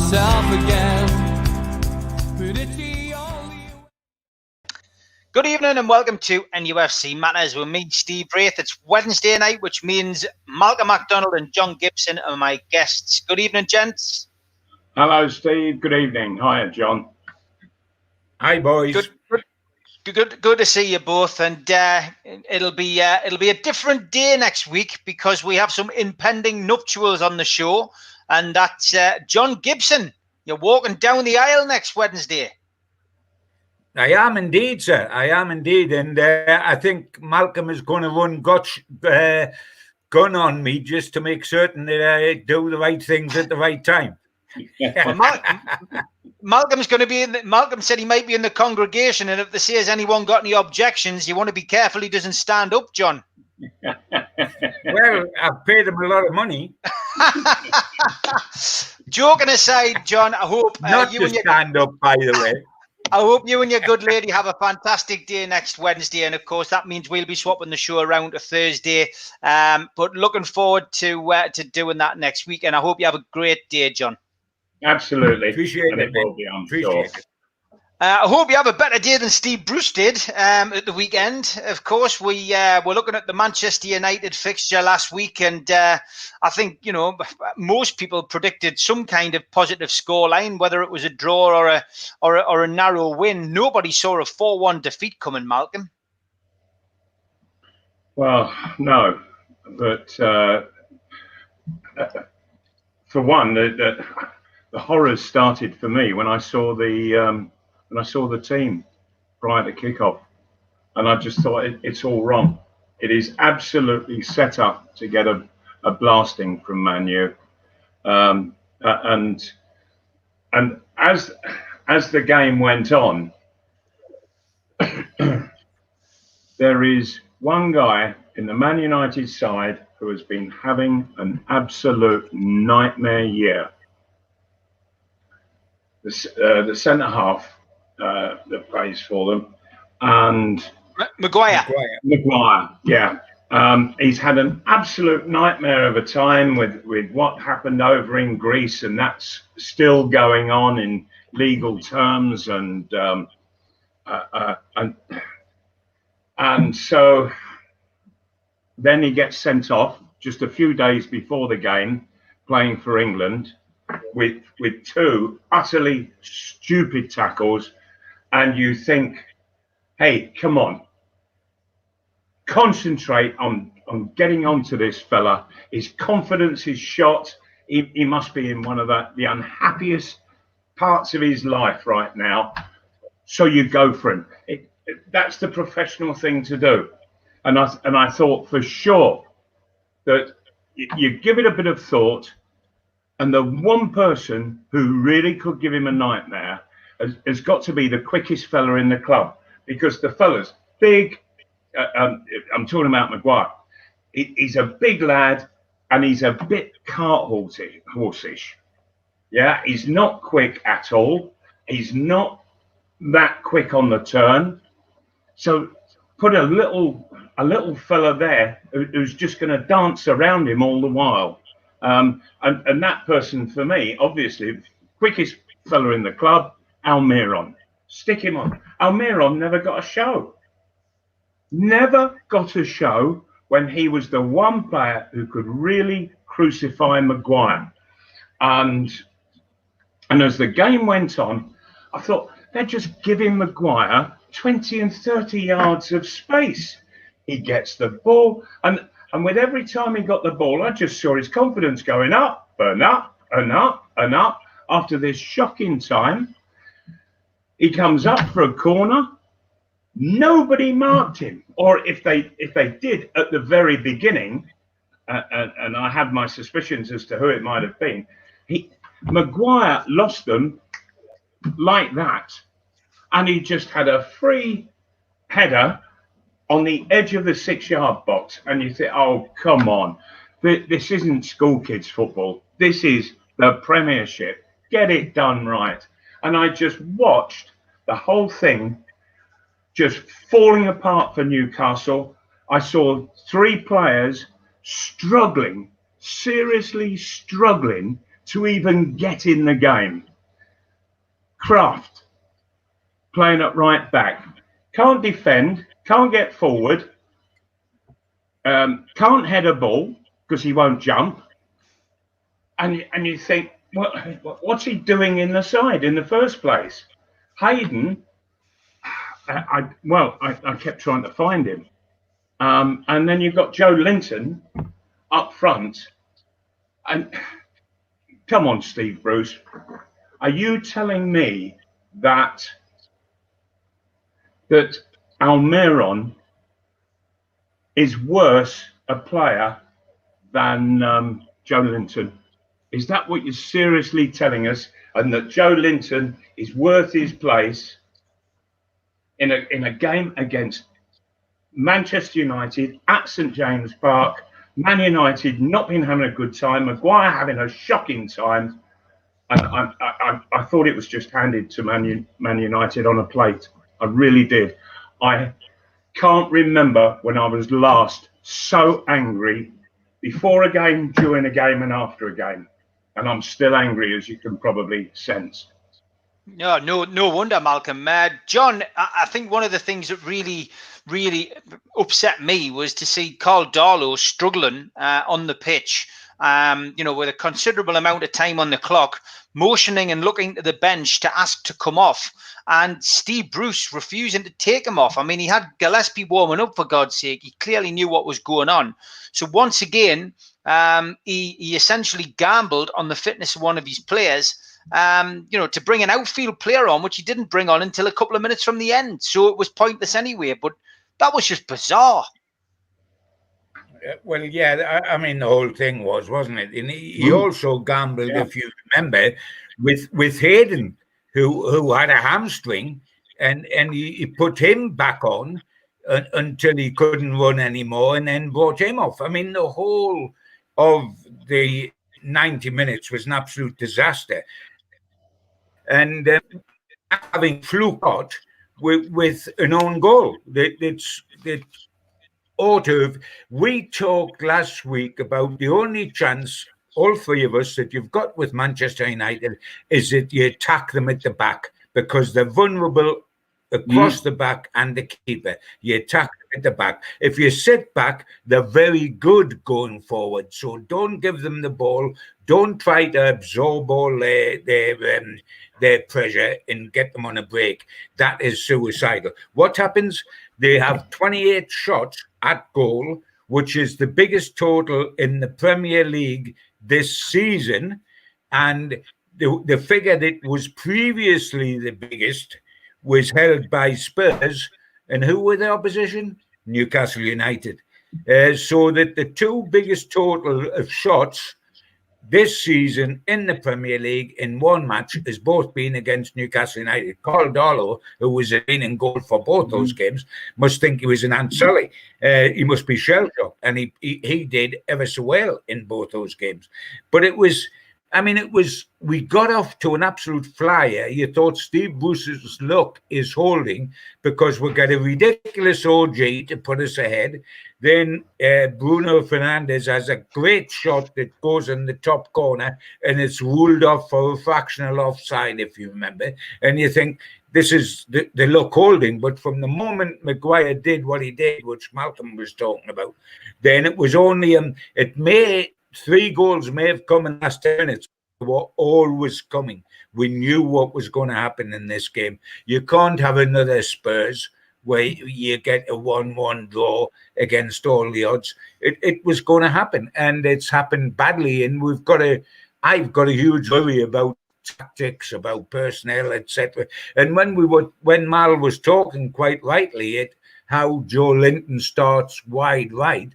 myself again. But it's the only... Good evening and welcome to NUFC Matters with me, Steve Wraith. It's Wednesday night, which means Malcolm MacDonald and John Gibson are my guests. Good evening, gents. Hello, Steve. Good evening. Hiya, John. Hi, boys. Good to see you both, and it'll be a different day next week because we have some impending nuptials on the show, and that's John Gibson. You're walking down the aisle next Wednesday. I am indeed, sir. I am indeed, and I think Malcolm is going to run gun on me just to make certain that I do the right things at the right time. Well, Malcolm's going to be Malcolm said he might be in the congregation, and if they say has anyone got any objections, you want to be careful he doesn't stand up, John. Well, I've paid him a lot of money. Joking aside, John, I hope not you to and your, stand up, by the way. I hope you and your good lady have a fantastic day next Wednesday, and of course that means we'll be swapping the show around to Thursday. But looking forward to doing that next week, and I hope you have a great day, John. Absolutely. Appreciate it. Will be, I'm sure. I hope you have a better day than Steve Bruce did at the weekend. Of course, we were looking at the Manchester United fixture last week, and I think most people predicted some kind of positive scoreline, whether it was a draw or a narrow win. Nobody saw a 4-1 defeat coming, Malcolm. Well, no, but for one, the horrors started for me when I saw the team prior to kickoff, and I just thought it's all wrong. It is absolutely set up to get a blasting from Man U, and as the game went on, there is one guy in the Man United side who has been having an absolute nightmare year. The centre half that plays for them, and Maguire, yeah. He's had an absolute nightmare of a time with what happened over in Greece, and that's still going on in legal terms, and so then he gets sent off just a few days before the game, playing for England with two utterly stupid tackles, and you think, hey, come on, concentrate on getting onto this fella. His confidence is shot. He must be in one of the unhappiest parts of his life right now. So you go for him. That's the professional thing to do. And I thought for sure that you give it a bit of thought, and the one person who really could give him a nightmare has got to be the quickest fella in the club, because the fella's big. I'm talking about Maguire. He's a big lad, and he's a bit cart horseish. Yeah, he's not quick at all. He's not that quick on the turn. So put a little fella there who's just going to dance around him all the while. And that person for me, obviously, quickest fella in the club, Almiron. Stick him on. Almiron never got a show. Never got a show when he was the one player who could really crucify Maguire. And as the game went on, I thought they're just giving Maguire 20 and 30 yards of space. He gets the ball, and with every time he got the ball, I just saw his confidence going up and up and up and up. After this shocking time, he comes up for a corner. Nobody marked him, or if they did at the very beginning, and I have my suspicions as to who it might have been. Maguire lost them like that, and he just had a free header on the edge of the 6-yard box, and you think, oh, come on. This isn't school kids football. This is the Premiership. Get it done right. And I just watched the whole thing just falling apart for Newcastle. I saw 3 players struggling, seriously struggling to even get in the game. Kraft, playing at right back, can't defend, can't get forward, can't head a ball because he won't jump. And you think, what's he doing in the side in the first place? Hayden, I kept trying to find him. And then you've got Joe Linton up front. And come on, Steve Bruce, are you telling me that Almiron is worse a player than Joe Linton? Is that what you're seriously telling us? And that Joe Linton is worth his place in a game against Manchester United at St James Park, Man United not been having a good time, Maguire having a shocking time, and I thought it was just handed to Man United on a plate. I really did. I can't remember when I was last so angry before a game, during a game, and after a game. And I'm still angry, as you can probably sense. No wonder, Malcolm. John, I think one of the things that really upset me was to see Carl Darlow struggling on the pitch, with a considerable amount of time on the clock, motioning and looking to the bench to ask to come off, and Steve Bruce refusing to take him off. I mean, he had Gillespie warming up, for God's sake. He clearly knew what was going on. So once again, he essentially gambled on the fitness of one of his players, to bring an outfield player on, which he didn't bring on until a couple of minutes from the end. So it was pointless anyway, but that was just bizarre. Well, yeah, I mean, the whole thing wasn't it? And he also gambled, if you remember, with Hayden, who had a hamstring, and he put him back on until he couldn't run anymore, and then brought him off. I mean, the whole of the 90 minutes was an absolute disaster. And having fluke out with an own goal. We talked last week about the only chance, all three of us, that you've got with Manchester United is that you attack them at the back, because they're vulnerable across the back and the keeper. You attack them at the back. If you sit back, they're very good going forward. So don't give them the ball. Don't try to absorb all their pressure and get them on a break. That is suicidal. What happens? They have 28 shots at goal, which is the biggest total in the Premier League this season. And the figure that was previously the biggest was held by Spurs. And who were the opposition? Newcastle United. So that the two biggest total of shots this season in the Premier League in one match has both been against Newcastle United. Carl Darlow, who was in goal for both those games, must think he was an Aunt Sally. He must be shell-shocked, and he did ever so well in both those games. But we got off to an absolute flyer. You thought Steve Bruce's luck is holding because we got a ridiculous OG to put us ahead. Then Bruno Fernandes has a great shot that goes in the top corner, and it's ruled off for a fractional offside, if you remember. And you think, this is the luck holding. But from the moment Maguire did what he did, which Malcolm was talking about, then it was only 3 goals may have come in the last 10 minutes. They were always coming. We knew what was going to happen in this game. You can't have another Spurs where you get a 1-1 draw against all the odds. It was going to happen, and it's happened badly. And I've got a huge worry about tactics, about personnel, etc. And when Mal was talking quite rightly how Joe Linton starts wide right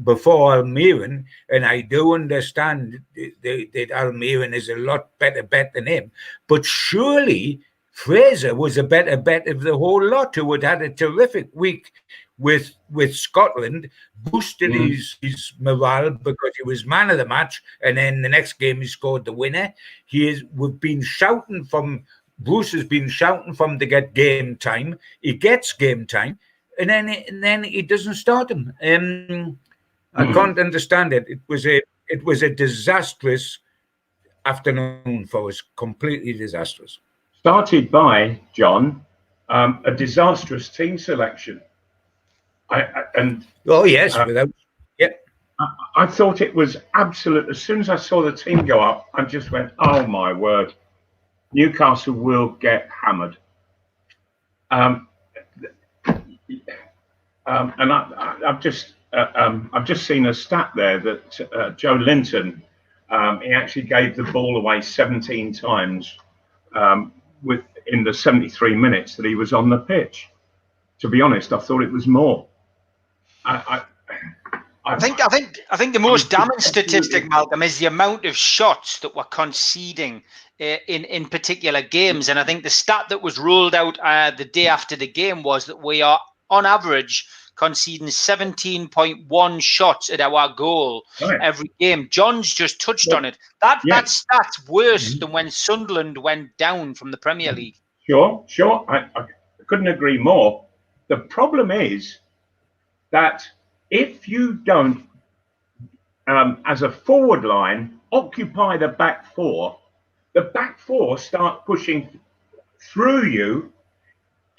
before Almiron, and I do understand that Almiron is a lot better bet than him, but surely Fraser was a better bet of the whole lot, who had a terrific week with Scotland, boosted his morale because he was man of the match, and then the next game he scored the winner. We've been shouting from Bruce has been shouting from to get game time. He gets game time, and then he doesn't start him. I can't understand it. It was a disastrous afternoon for us, completely disastrous. Started by, John, a disastrous team selection. Oh, yes, without... Yeah. I thought it was absolute. As soon as I saw the team go up, I just went, oh, my word. Newcastle will get hammered. And I've just seen a stat there that Joe Linton, he actually gave the ball away 17 times in the 73 minutes that he was on the pitch. To be honest, I thought it was more. I think the most damning statistic, Malcolm, is the amount of shots that we're conceding in particular games. And I think the stat that was rolled out the day after the game was that we are, on average, conceding 17.1 shots at our goal every game. John's just touched on it. That stat's worse than when Sunderland went down from the Premier League. Sure. I couldn't agree more. The problem is that if you don't, as a forward line, occupy the back four start pushing through you,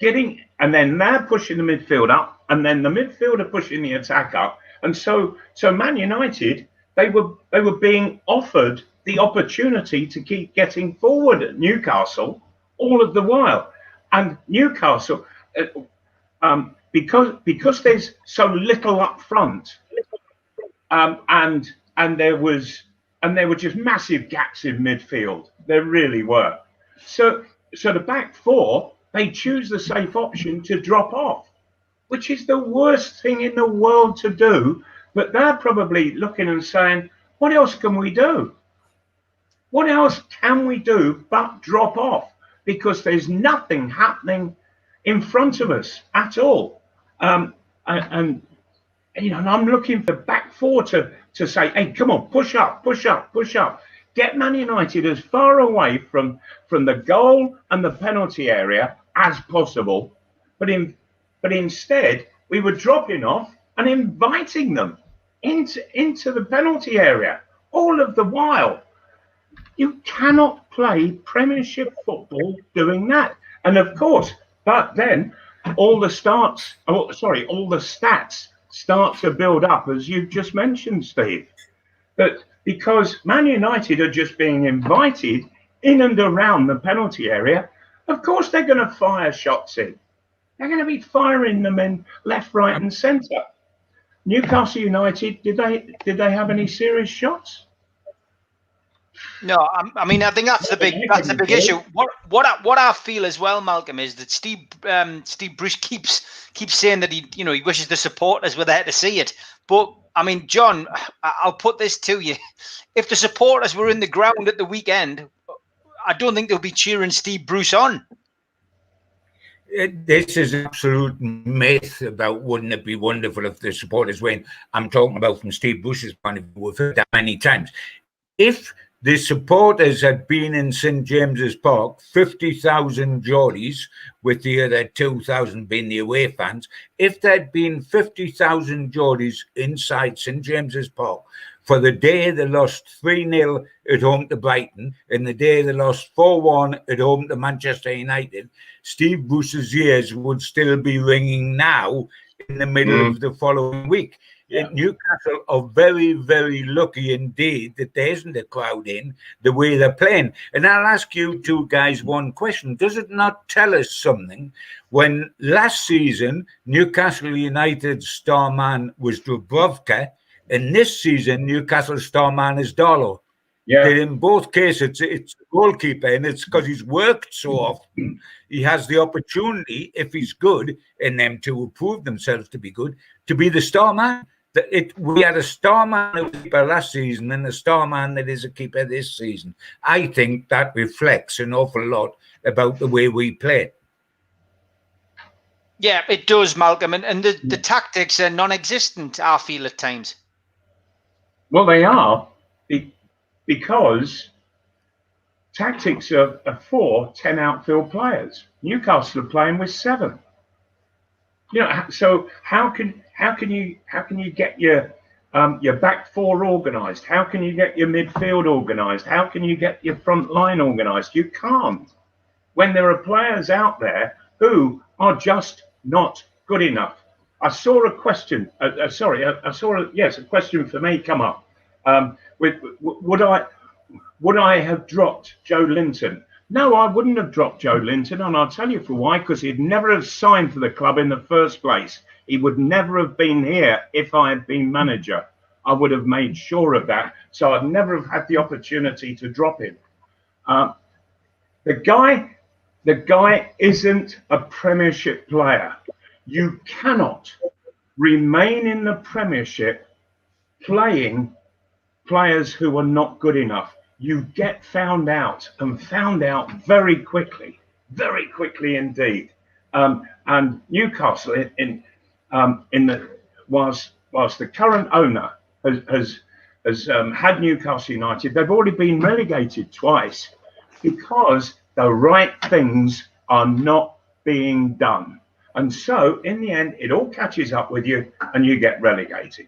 and then they're pushing the midfield up, and then the midfielder pushing the attack up. And so Man United, they were being offered the opportunity to keep getting forward at Newcastle all of the while. And Newcastle, because there's so little up front, and there were just massive gaps in midfield. There really were. So the back four, they choose the safe option to drop off, which is the worst thing in the world to do. But they're probably looking and saying, what else can we do? What else can we do but drop off? Because there's nothing happening in front of us at all. And I'm looking for back four to say, hey, come on, push up. Get Man United as far away from the goal and the penalty area as possible. But instead, we were dropping off and inviting them into the penalty area all of the while. You cannot play Premiership football doing that. And of course, but then all the stats start to build up, as you've just mentioned, Steve. But because Man United are just being invited in and around the penalty area, of course they're going to fire shots in. They're going to be firing them in left, right, and centre. Newcastle United, did they have any serious shots? No, I mean, I think that's the big issue. What I feel as well, Malcolm, is that Steve Bruce keeps saying that he wishes the supporters were there to see it. But I mean, John, I'll put this to you: if the supporters were in the ground at the weekend, I don't think they'll be cheering Steve Bruce on. This is an absolute myth about wouldn't it be wonderful if the supporters win. I'm talking about from Steve Bruce's point of view. We've heard that many times. If the supporters had been in St James's Park, 50,000 Geordies, with the other 2,000 being the away fans. If there'd been 50,000 Geordies inside St James's Park for the day they lost 3-0 at home to Brighton and the day they lost 4-1 at home to Manchester United, Steve Bruce's ears would still be ringing now in the middle of the following week. Yeah. Newcastle are very, very lucky indeed that there isn't a crowd in the way they're playing. And I'll ask you two guys one question. Does it not tell us something when last season Newcastle United's star man was Dubravka and this season Newcastle's star man is Darlow? Yeah. In both cases, it's the goalkeeper, and it's because he's worked so often. He has the opportunity, if he's good, and them to prove themselves to be good, to be the star man. We had a star man that was a keeper last season and a star man that is a keeper this season. I think that reflects an awful lot about the way we play. Yeah, it does, Malcolm. And the tactics are non-existent, I feel, at times. Well, they are. Because tactics are for 10 outfield players. Newcastle are playing with 7. So how can you get your your back four organised? How can you get your midfield organised? How can you get your front line organised? You can't. When there are players out there who are just not good enough. I saw a question. I saw a question for me come up. Would I have dropped Joe Linton? No, I wouldn't have dropped Joe Linton, and I'll tell you for why. Because he'd never have signed for the club in the first place. He would never have been here if I had been manager. I would have made sure of that. So I'd never have had the opportunity to drop him. The guy isn't a Premiership player. You cannot remain in the Premiership playing players who are not good enough. You get found out, and found out very quickly indeed. And Newcastle, whilst the current owner has had Newcastle United, they've already been relegated twice because the right things are not being done. And so, in the end, it all catches up with you and you get relegated.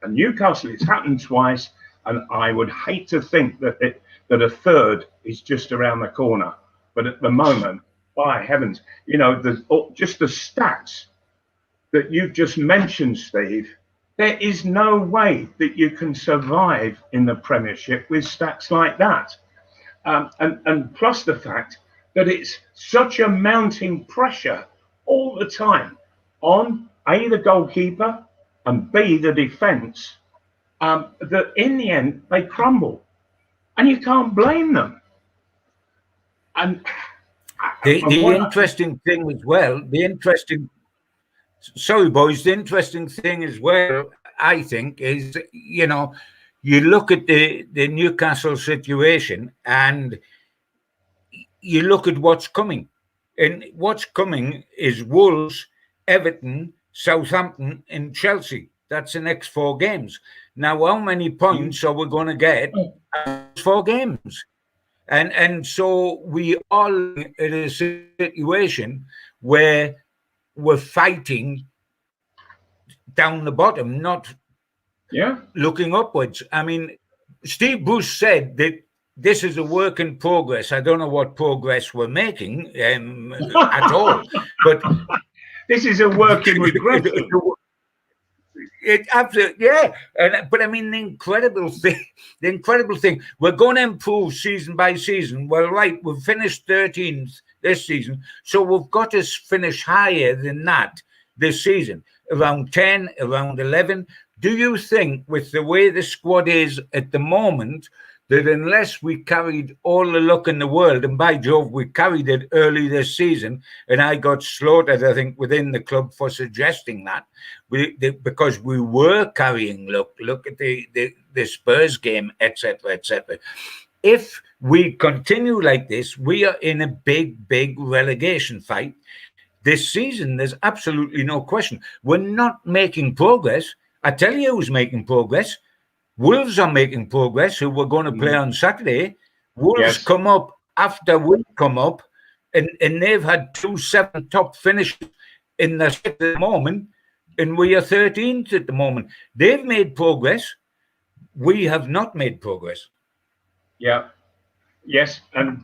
And Newcastle, it's happened twice, and I would hate to think that a third is just around the corner. But at the moment, by heavens, just the stats that you've just mentioned, Steve, there is no way that you can survive in the Premiership with stats like that. And plus the fact that it's such a mounting pressure all the time on A, the goalkeeper, and B, the defence, that in the end they crumble. And you can't blame them. And the interesting thing as well, the interesting thing as well, I think, is, you look at the Newcastle situation and you look at what's coming. And what's coming is Wolves, Everton, Southampton and Chelsea. That's the next 4 games. Now, how many points are we going to get out of 4 games? And so we are in a situation where we're fighting down the bottom, not looking upwards. I mean, Steve Bruce said that this is a work in progress. I don't know what progress we're making at all, but this is a work in regression. It absolutely, yeah. But I mean, the incredible thing, we're going to improve season by season. Well, right, we've finished 13th this season, so we've got to finish higher than that this season, around 10, around 11. Do you think, with the way the squad is at the moment, that unless we carried all the luck in the world, and by Jove, we carried it early this season, and I got slaughtered, I think, within the club for suggesting that, because we were carrying luck. Look at the Spurs game, etc., etc. If we continue like this, we are in a big relegation fight this season. There's absolutely no question. We're not making progress. I tell you who's making progress. Wolves are making progress, who we're going to play on Saturday. Wolves come up after we come up, and they've had 2 7 top finishes in the at the moment, and we are 13th at the moment. They've made progress. We have not made progress. Yeah. Yes, and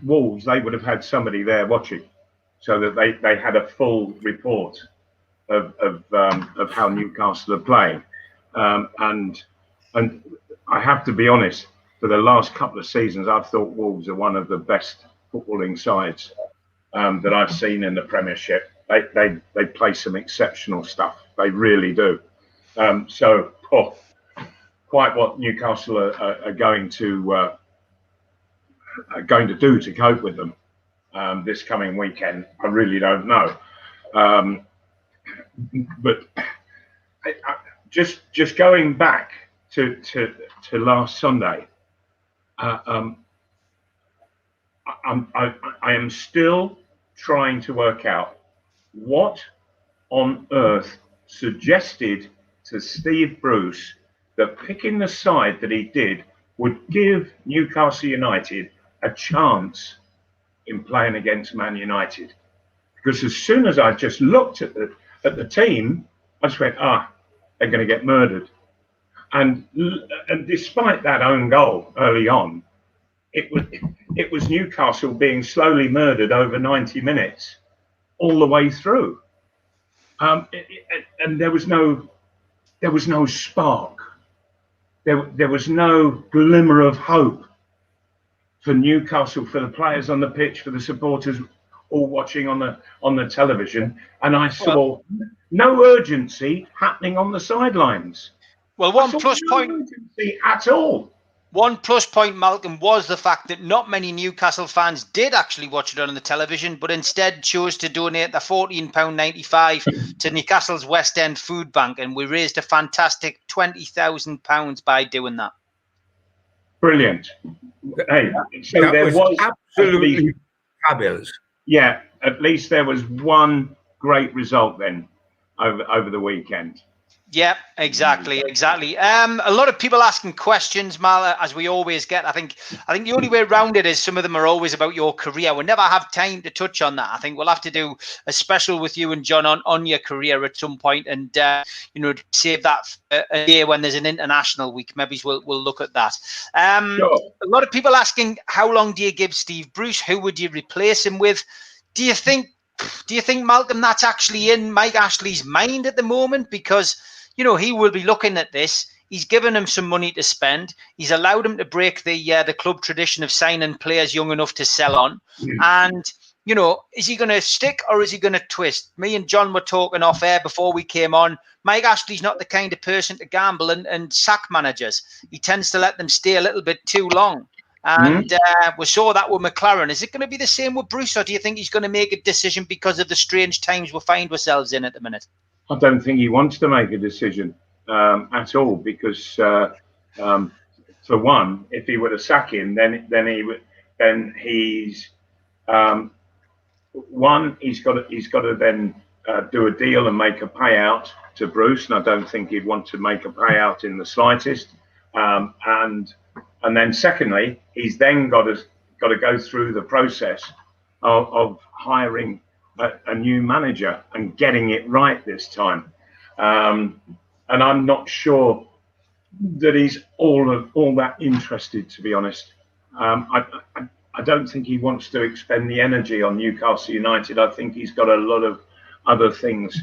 Wolves, they would have had somebody there watching, so that they had a full report of how Newcastle are playing, and I have to be honest, for the last couple of seasons, I've thought Wolves are one of the best footballing sides that I've seen in the Premiership. They play some exceptional stuff. They really do. So quite what Newcastle are going to do to cope with them this coming weekend, I really don't know. But just going back to last Sunday, I am still trying to work out what on earth suggested to Steve Bruce that picking the side that he did would give Newcastle United a chance in playing against Man United. Because as soon as I just looked at the team, I just went, they're going to get murdered. And despite that own goal early on, it was Newcastle being slowly murdered over 90 minutes all the way through. And there was no spark. There was no glimmer of hope for Newcastle, for the players on the pitch, for the supporters all watching on the television, and I saw no urgency happening on the sidelines. Well, one plus point urgency at all. One plus point, Malcolm, was the fact that not many Newcastle fans did actually watch it on the television, but instead chose to donate the £14.95 to Newcastle's West End Food Bank, and we raised a fantastic £20,000 by doing that. Brilliant. Hey, so that there was absolutely fabulous. Yeah, at least there was one great result then over the weekend. Yeah, exactly. A lot of people asking questions, Mal, as we always get. I think the only way around it is some of them are always about your career. We'll never have time to touch on that. I think we'll have to do a special with you and John on your career at some point, and save that for a year when there's an international week. Maybe we'll look at that. Sure. A lot of people asking, how long do you give Steve Bruce? Who would you replace him with? Do you think, Malcolm, that's actually in Mike Ashley's mind at the moment? Because he will be looking at this. He's given him some money to spend. He's allowed him to break the club tradition of signing players young enough to sell on. And, is he going to stick or is he going to twist? Me and John were talking off air before we came on. Mike Ashley's not the kind of person to gamble and sack managers. He tends to let them stay a little bit too long. And we saw that with McLaren. Is it going to be the same with Bruce, or do you think he's going to make a decision because of the strange times we find ourselves in at the minute? I don't think he wants to make a decision at all, because for one, if he were to sack him, he's got to then do a deal and make a payout to Bruce, and I don't think he'd want to make a payout in the slightest. And then secondly, he's then got to go through the process of hiring a new manager and getting it right this time, and I'm not sure that he's all that interested, to be honest. I don't think he wants to expend the energy on Newcastle United. I think he's got a lot of other things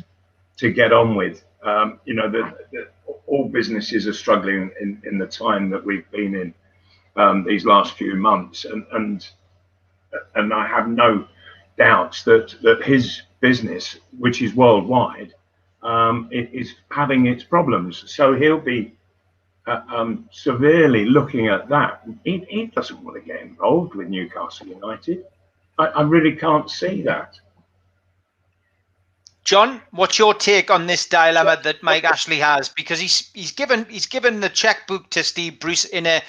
to get on with. All businesses are struggling in the time that we've been in these last few months, and I have no doubts that his business, which is worldwide, it is having its problems. So he'll be severely looking at that. He doesn't want to get involved with Newcastle United. I really can't see that. John, what's your take on this dilemma that Mike Ashley has? Because he's given the checkbook to Steve Bruce in a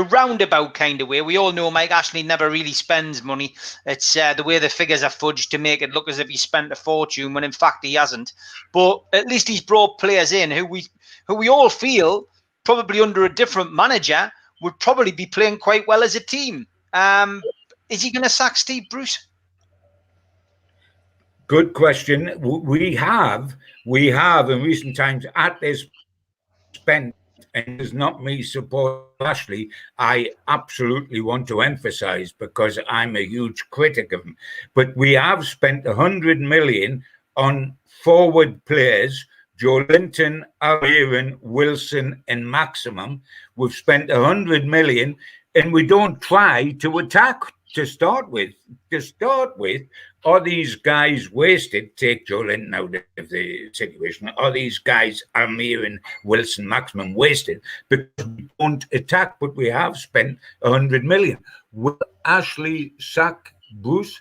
roundabout kind of way. We all know Mike Ashley never really spends money. It's the way the figures are fudged to make it look as if he spent a fortune, when in fact he hasn't. But at least he's brought players in who we all feel probably under a different manager would probably be playing quite well as a team. Is he going to sack Steve Bruce? Good question. We have in recent times at this spent, and it's not me support Ashley, I absolutely want to emphasize, because I'm a huge critic of him, but we have spent 100 million on forward players: Joe Linton, Aaron, Wilson and Maximum. We've spent 100 million, and we don't try to attack to start with. Are these guys wasted? Take Joe Linton out of the situation. Are these guys, Amir and Wilson, Maximum, wasted because we don't attack, but we have spent 100 million? Will Ashley sack Bruce?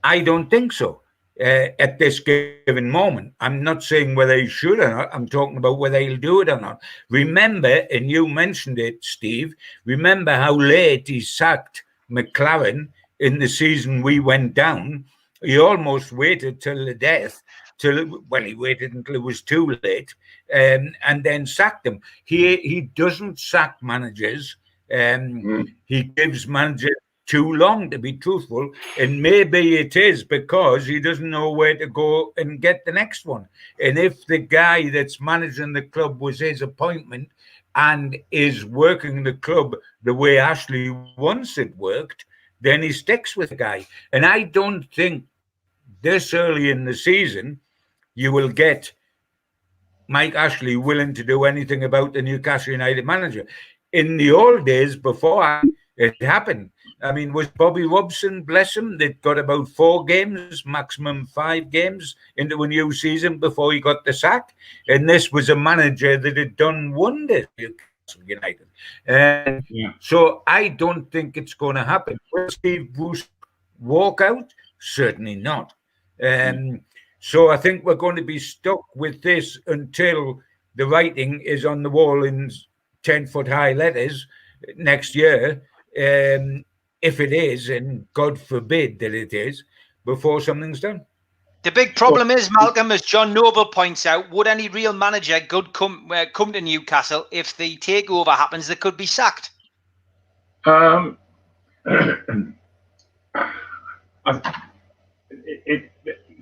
I don't think so. At this given moment, I'm not saying whether he should or not. I'm talking about whether he'll do it or not. Remember, and you mentioned it, Steve, remember how late he sacked McLaren in the season we went down. He almost waited till the death, he waited until it was too late, and then sacked him. He doesn't sack managers. He gives managers too long, to be truthful. And maybe it is because he doesn't know where to go and get the next one. And if the guy that's managing the club was his appointment and is working the club the way Ashley wants it worked, then he sticks with the guy. And I don't think this early in the season you will get Mike Ashley willing to do anything about the Newcastle United manager. In the old days, before it happened, I mean, was Bobby Robson, bless him, they'd got about 4 games, maximum 5 games into a new season before he got the sack. And this was a manager that had done wonders for Newcastle United. So I don't think it's going to happen. Will Steve Bruce walk out? Certainly not. So I think we're going to be stuck with this until the writing is on the wall in 10-foot high letters next year. If it is, and God forbid that it is, before something's done. The big problem is, Malcolm, as John Noble points out, would any real manager come to Newcastle if the takeover happens? They could be sacked.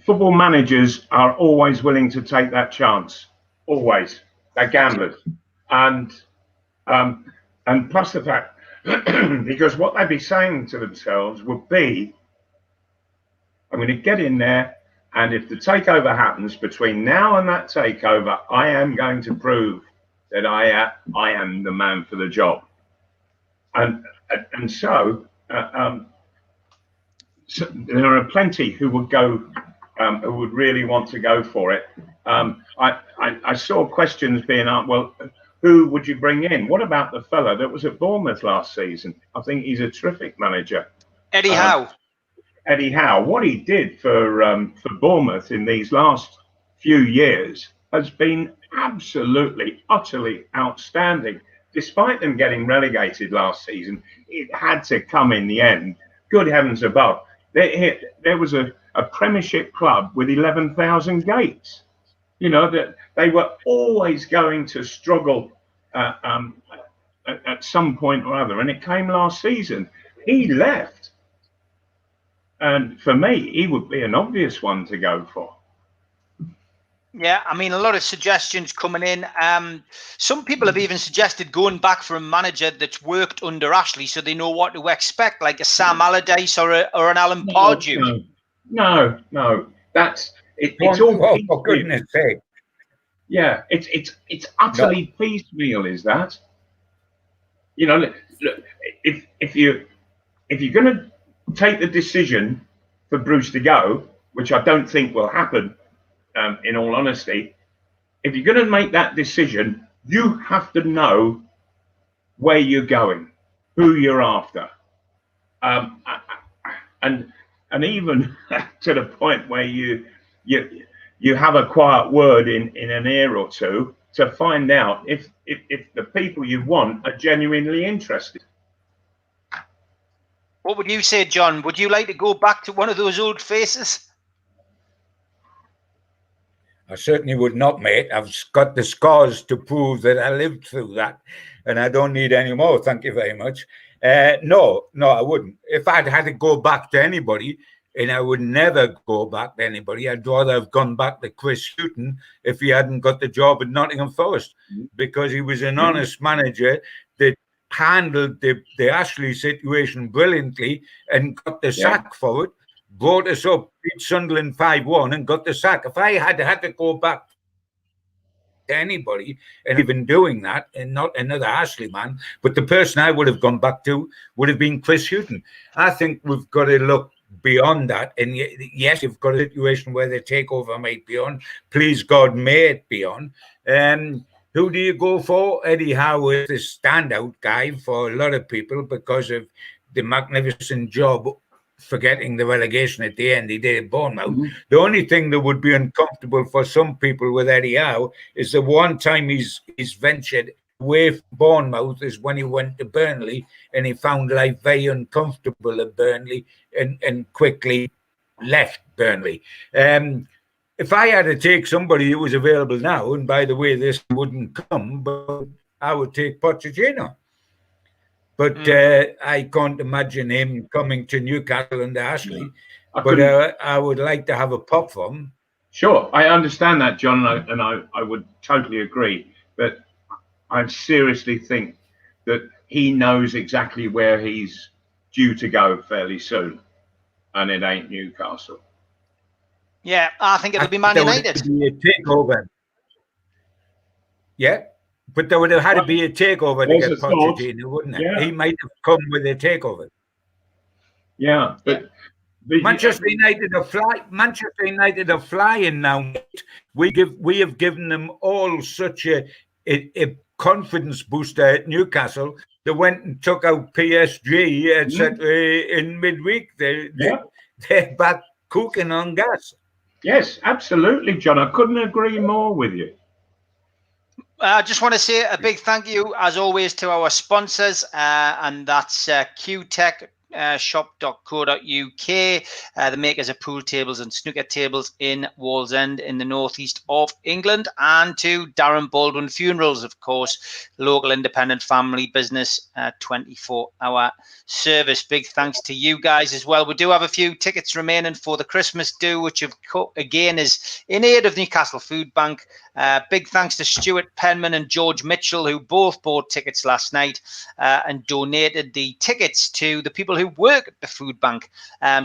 Football managers are always willing to take that chance. Always, they're gamblers, and plus the fact. Because what they'd be saying to themselves would be, I'm going to get in there, and if the takeover happens between now and that takeover, I am going to prove that I am the man for the job. And so there are plenty who would go, who would really want to go for it. I saw questions being asked, well, who would you bring in? What about the fella that was at Bournemouth last season? I think he's a terrific manager. Eddie Howe. Eddie Howe. What he did for Bournemouth in these last few years has been absolutely, utterly outstanding. Despite them getting relegated last season, it had to come in the end. Good heavens above. There was a Premiership club with 11,000 gates. You know, that they were always going to struggle at some point or other. And it came last season. He left. And for me, he would be an obvious one to go for. Yeah, I mean, a lot of suggestions coming in. Some people have even suggested going back for a manager that's worked under Ashley so they know what to expect, like a Sam Allardyce or an Alan Pardew. No. That's... It's all for goodness sake. Yeah, it's utterly piecemeal, is that? You know, look, if you're going to take the decision for Bruce to go, which I don't think will happen, in all honesty, if you're going to make that decision, you have to know where you're going, who you're after, and even to the point where you have a quiet word in an ear or two to find out if the people you want are genuinely interested. What would you say, John? Would you like to go back to one of those old faces? I certainly would not, mate. I've got the scars to prove that I lived through that, and I don't need any more. Thank you very much. No, I wouldn't. If I'd had to go back to anybody, and I would never go back to anybody, I'd rather have gone back to Chris Hughton if he hadn't got the job at Nottingham Forest, because he was an honest manager that handled the Ashley situation brilliantly and got the sack for it, brought us up, beat Sunderland 5-1 and got the sack. If I had to go back to anybody, and even doing that, and not another Ashley man, but the person I would have gone back to would have been Chris Hughton. I think we've got to look beyond that, and yes, you've got a situation where the takeover might be on. Please God, may it be on. Who do you go for? Eddie Howe is the standout guy for a lot of people because of the magnificent job, forgetting the relegation at the end he did at Bournemouth. The only thing that would be uncomfortable for some people with Eddie Howe is the one time he's ventured away from Bournemouth is when he went to Burnley, and he found life very uncomfortable at Burnley and quickly left Burnley. If I had to take somebody who was available now, and by the way, this wouldn't come, but I would take Pochettino. but I can't imagine him coming to Newcastle under Ashley. But I would like to have a pop for him. Sure, I understand that, John, and I would totally agree. But I seriously think that he knows exactly where he's due to go fairly soon, and it ain't Newcastle. Yeah, I think it'll be Man United. There would be a takeover. Yeah, but there would have had to be a takeover to get Pochettino, wouldn't it? Yeah. He might have come with a takeover. Yeah, but Manchester United are flying now. We have given them all such a confidence booster at Newcastle. They went and took out PSG, etc. In midweek. They're back cooking on gas. Yes, absolutely, John. I couldn't agree more with you. I just want to say a big thank you, as always, to our sponsors, and that's QTech. Shop.co.uk, the makers of pool tables and snooker tables in Wallsend in the northeast of England, and to Darren Baldwin Funerals, of course, local independent family business, 24-hour service. Big thanks to you guys as well. We do have a few tickets remaining for the Christmas do, which again is in aid of Newcastle Food Bank. Big thanks to Stuart Penman and George Mitchell, who both bought tickets last night and donated the tickets to the people who work at the food bank,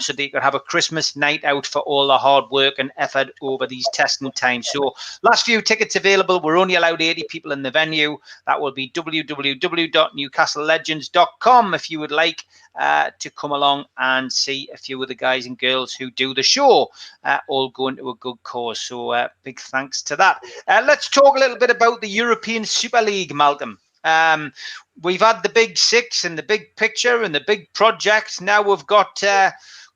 so they could have a Christmas night out for all the hard work and effort over these testing times. So last few tickets available. We're only allowed 80 people in the venue. That will be www.newcastlelegends.com if you would like to come along and see a few of the guys and girls who do the show, all going to a good cause. So big thanks to that. Let's talk a little bit about the European Super League, Malcolm. We've had the big six and the big picture and the big project. Now we've got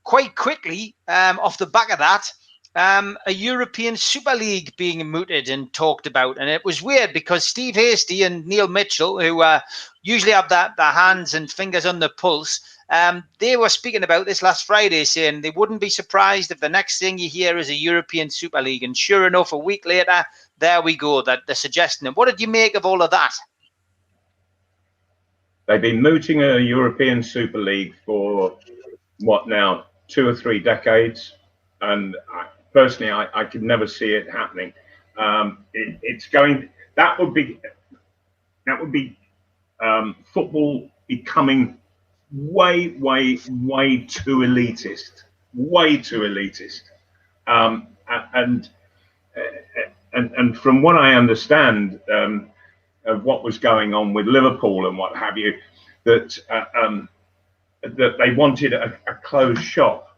quite quickly off the back of that, a European Super League being mooted and talked about. And it was weird because Steve Hasty and Neil Mitchell, who usually have their hands and fingers on the pulse, they were speaking about this last Friday, saying they wouldn't be surprised if the next thing you hear is a European Super League. And sure enough, a week later, there we go, that they're suggesting it. What did you make of all of that? They've been mooting a European Super League for, what now, 2 or 3 decades. And personally, I could never see it happening. It's going, that would be football becoming way too elitist, and from what I understand of what was going on with Liverpool and what have you, that they wanted a closed shop.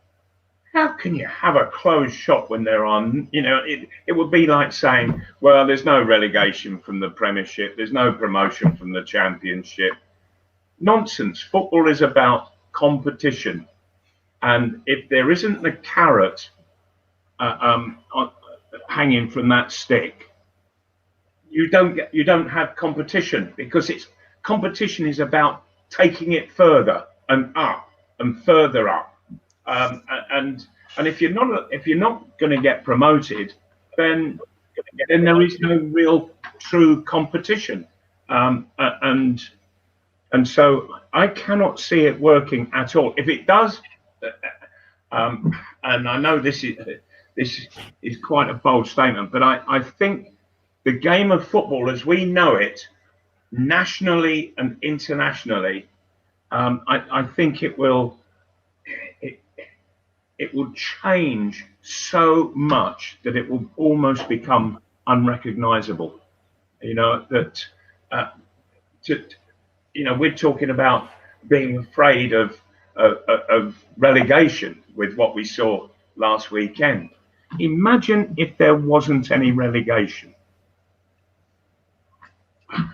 How can you have a closed shop when there are, it would be like saying, well, there's no relegation from the Premiership, there's no promotion from the Championship. Nonsense. Football is about competition, and if there isn't the carrot hanging from that stick, you don't have competition, because competition is about taking it further and up and further up, and if you're not going to get promoted, then there is no real true competition, and so I cannot see it working at all. If it does, and I know this is quite a bold statement, but I think the game of football as we know it, nationally and internationally, I think it will change so much that it will almost become unrecognizable. We're talking about being afraid of relegation with what we saw last weekend. Imagine if there wasn't any relegation.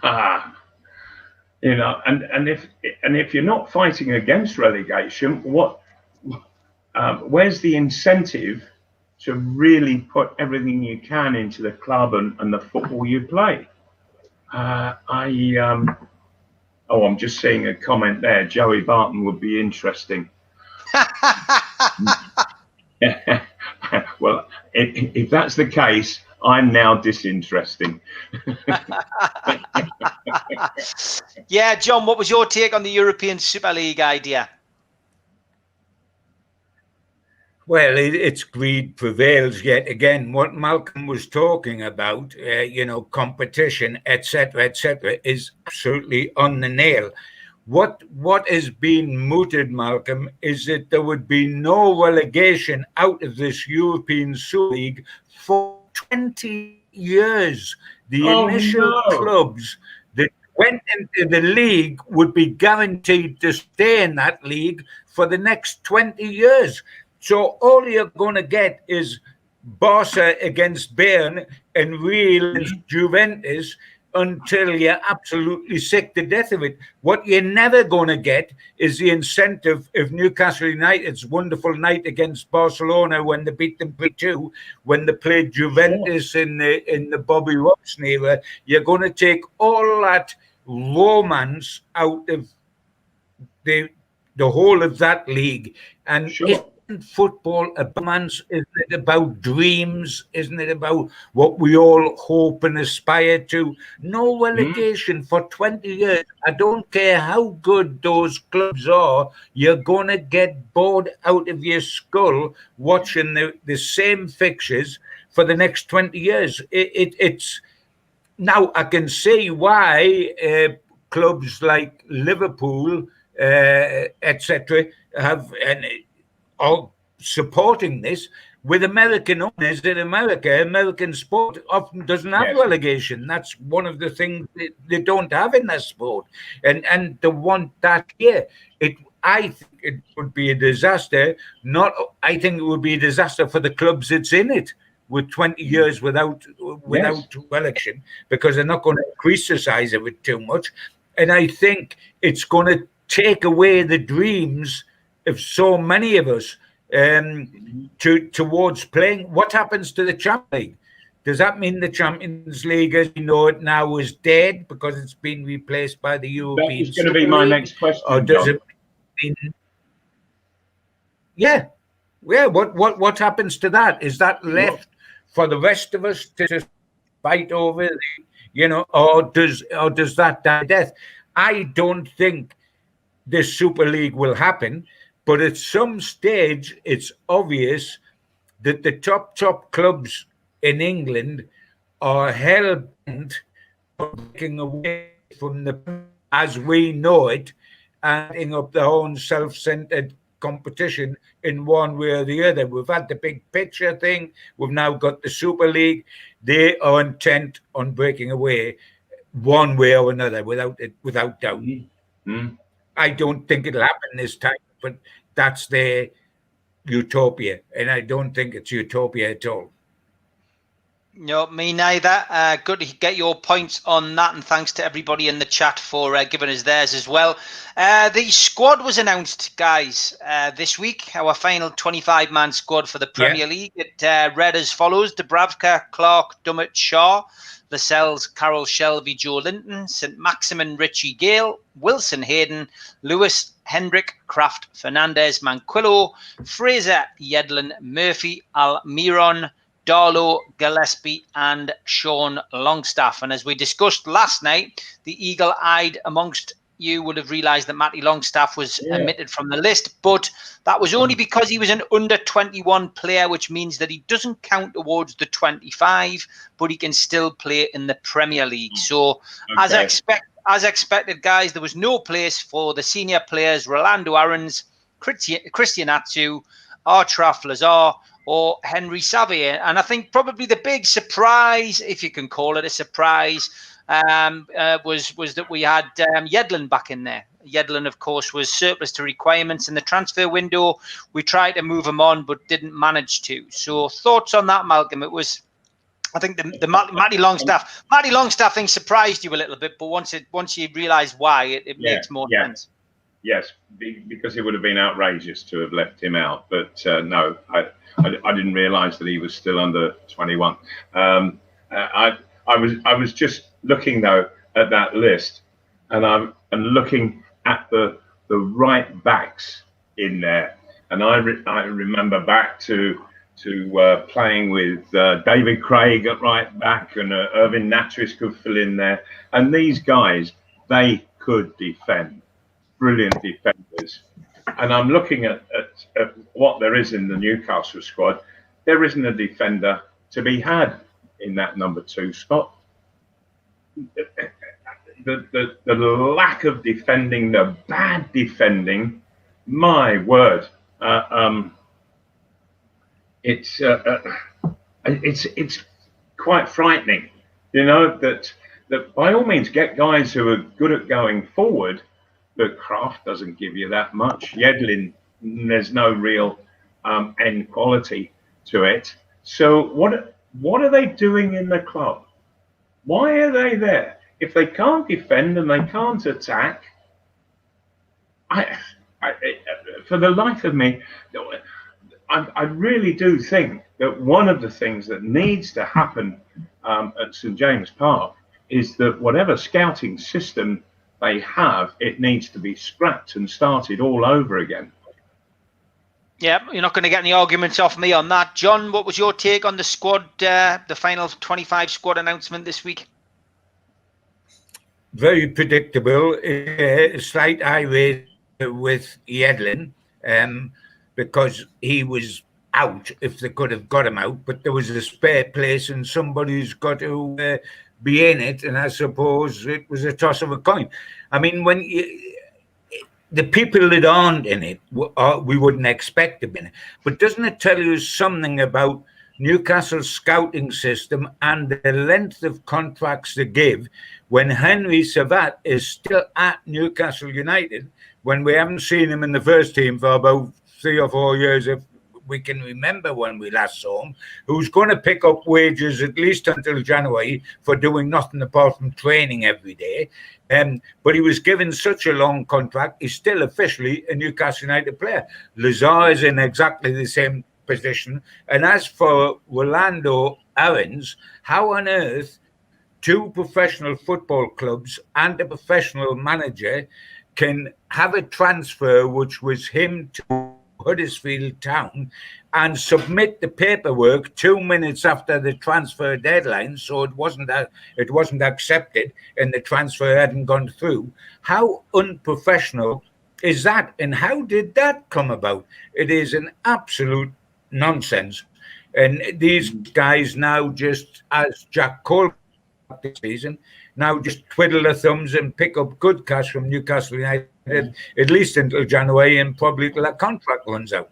And if you're not fighting against relegation, where's the incentive to really put everything you can into the club and the football you play? I'm just seeing a comment there. Joey Barton would be interesting. Well, if that's the case, I'm now disinteresting. Yeah, John, what was your take on the European Super League idea? Well, it's greed prevails yet again. What Malcolm was talking about, competition, etc., is absolutely on the nail. What has been mooted, Malcolm, is that there would be no relegation out of this European Super League for 20 years. The initial clubs that went into the league would be guaranteed to stay in that league for the next 20 years. So all you're going to get is Barca against Bayern and Real against Juventus until you're absolutely sick to death of it. What you're never going to get is the incentive of Newcastle United's wonderful night against Barcelona when they beat them 3-2, when they played Juventus in the Bobby Robson era. You're going to take all that romance out of the whole of that league. And football about romance? Isn't it about dreams? Isn't it about what we all hope and aspire to? No relegation for 20 years. I don't care how good those clubs are, you're going to get bored out of your skull watching the same fixtures for the next 20 years. It's now I can see why clubs like Liverpool, etc., have are supporting this. With American owners in America, American sport often doesn't have relegation. That's one of the things they don't have in their sport, and they want that here. I think it would be a disaster. I think it would be a disaster for the clubs that's in it, with 20 years without relegation, because they're not going to increase the size of it too much. And I think it's going to take away the dreams of so many of us towards playing. What happens to the Champions League? Does that mean the Champions League, as we know it now, is dead because it's been replaced by the European? That was going to be my next question. Or does it mean? Yeah. What happens to that? Is that left for the rest of us to just fight over? Or does that die death? I don't think this Super League will happen, but at some stage it's obvious that the top clubs in England are hell-bent on breaking away from the as we know it and setting up their own self-centered competition in one way or the other. We've had the big picture thing. We've now got the Super League. They are intent on breaking away one way or another, without doubt. I don't think it'll happen this time, but that's their utopia, and I don't think it's utopia at all. No, me neither. Good to get your points on that, and thanks to everybody in the chat for giving us theirs as well. The squad was announced, guys, this week. Our final 25-man squad for the Premier League. It read as follows: Dubravka, Clark, Dummett, Shaw, Lascelles, Carroll, Shelby, Joe Linton, St. Maximin, Richie Gale, Wilson, Hayden, Lewis, Hendrick, Kraft, Fernandez, Manquillo, Fraser, Yedlin, Murphy, Almiron, Darlow, Gillespie, and Sean Longstaff. And as we discussed last night, the eagle-eyed amongst you would have realised that Matty Longstaff was omitted from the list, but that was only because he was an under-21 player, which means that he doesn't count towards the 25, but he can still play in the Premier League. So as expected, guys, there was no place for the senior players Rolando Aarons, Christian Atsu, Artraf Lazar, or Henry Xavier. And I think probably the big surprise, if you can call it a surprise, was that we had Yedlin back in there. Yedlin, of course, was surplus to requirements in the transfer window. We tried to move him on, but didn't manage to. So thoughts on that, Malcolm? It was, I think, the Matty Longstaff thing surprised you a little bit, but once you realised why, it makes more sense. Yes, because it would have been outrageous to have left him out. But no, I didn't realise that he was still under 21. I was just looking though at that list, and I'm looking at the right backs in there, and I remember back to playing with David Craig at right back, and Irvin Natris could fill in there. And these guys, they could defend. Brilliant defenders. And I'm looking at what there is in the Newcastle squad. There isn't a defender to be had in that number 2 spot. The lack of defending, the bad defending, my word, it's quite frightening. You know, that by all means get guys who are good at going forward, but Kraft doesn't give you that much. Yedlin, there's no real end quality to it. So what are they doing in the club? Why are they there? If they can't defend and they can't attack, I for the life of me, I really do think that one of the things that needs to happen at St James Park is that whatever scouting system they have, it needs to be scrapped and started all over again. Yeah, you're not going to get any arguments off me on that. John, what was your take on the squad, the final 25 squad announcement this week? Very predictable. A slight eye raise with Yedlin, because he was out if they could have got him out, but there was a spare place and somebody's got to be in it, and I suppose it was a toss of a coin. I mean, when the people that aren't in it, we wouldn't expect them in it. But doesn't it tell you something about Newcastle's scouting system and the length of contracts they give when Henry Savat is still at Newcastle United, when we haven't seen him in the first team for about 3 or 4 years, if we can remember when we last saw him, who's going to pick up wages at least until January for doing nothing apart from training every day. But he was given such a long contract, he's still officially a Newcastle United player. Lazar is in exactly the same position. And as for Rolando Aarons, how on earth 2 professional football clubs and a professional manager can have a transfer which was him to Huddersfield Town and submit the paperwork 2 minutes after the transfer deadline, so it wasn't accepted and the transfer hadn't gone through? How unprofessional is that, and how did that come about? It is an absolute nonsense. And these guys now, just as Jack Cole this season, now just twiddle their thumbs and pick up good cash from Newcastle United, at least until January, and probably till that contract runs out.